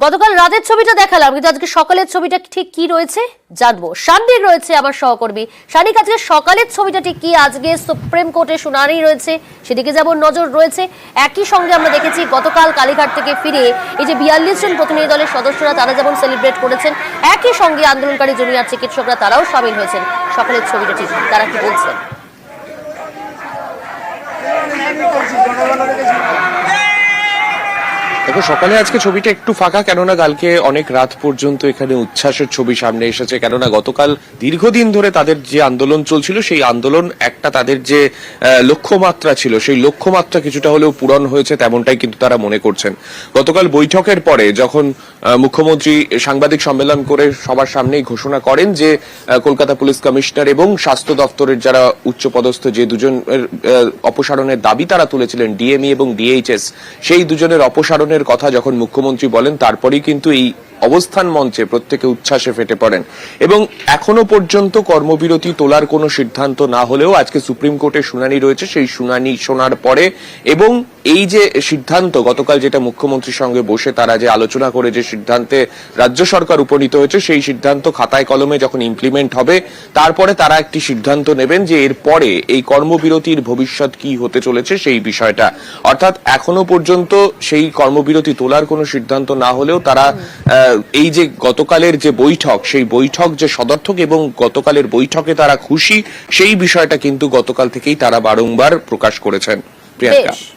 গতকাল রাতের ছবিটা দেখালাম, কিন্তু আজকে সকালের ছবিটা ঠিক কি রয়েছে জানবো। সান্দিক রয়েছে আমার সহকর্মী। সানিক, আজকে সকালের ছবিটা ঠিক কি? আজকে সুপ্রিম কোর্টে শুনানি রয়েছে, সেদিকে যেমন নজর রয়েছে। একই সঙ্গে আমরা দেখেছি গতকাল কালীঘাট থেকে ফিরে এই যে 42 জন প্রতিনিধি দলের সদস্যরা তারা যেমন সেলিব্রেট করেছেন, একই সঙ্গে আন্দোলনকারী জুনিয়র চিকিৎসকরা তারাও সামিল হয়েছেন। সকালের ছবিটা ঠিক তারা কি বলছেন? দেখো, সকালে আজকে ছবিটা একটু ফাঁকা, কেননা কালকে অনেক রাত পর্যন্ত এখানে উচ্ছ্বাসের ছবি সামনে এসেছে। কেননা গতকাল দীর্ঘদিন ধরে তাদের যে আন্দোলন চলছিল, সেই আন্দোলন একটা তাদের যে লক্ষ্যমাত্রা ছিল, সেই লক্ষ্যমাত্রা কিছুটা হলেও পূরণ হয়েছে, তেমনটাই কিন্তু তারা মনে করছেন। গতকাল বৈঠকের পরে যখন মুখ্যমন্ত্রী সাংবাদিক সম্মেলন করে সবার সামনেই ঘোষণা করেন যে কলকাতা পুলিশ কমিশনার এবং স্বাস্থ্য দপ্তরের যারা উচ্চপদস্থ যে দুজনের অপসারণের দাবি তারা তুলেছিলেন, ডিএমই এবং ডিএইচএস, সেই দুজনের অপসারণের কথা যখন মুখ্যমন্ত্রী বলেন, তারপরেই কিন্তু এই অবস্থান মঞ্চে প্রত্যেকে উচ্ছ্বাসে ফেটে পড়েন। এবং এখনো পর্যন্ত কর্মবিরতি তোলার কোনো সিদ্ধান্ত না হলেও আজকে সুপ্রিম কোর্টে শুনানি রয়েছে। সেই শুনানি শোনার পরে এবং এই যে সিদ্ধান্ত গতকাল যেটা মুখ্যমন্ত্রীর সঙ্গে বসে তারা যে আলোচনা করে যে সিদ্ধান্তে রাজ্য সরকার উপনীত হয়েছে, সেই সিদ্ধান্ত খাতায় কলমে যখন ইমপ্লিমেন্ট হবে, তারপরে তারা একটি সিদ্ধান্ত নেবেন যে এরপরে এই কর্মবিরতির ভবিষ্যৎ কি হতে চলেছে সেই বিষয়টা। অর্থাৎ এখনো পর্যন্ত সেই কর্মবিরতি তোলার কোনো সিদ্ধান্ত না হলেও তারা এই যে গতকালের যে বৈঠক, সেই বৈঠক যে সদর্থক এবং গতকালের বৈঠকে তারা খুশি, সেই বিষয়টা কিন্তু গতকাল থেকেই তারা বারংবার প্রকাশ করেছেন। প্রিয়াঙ্কা।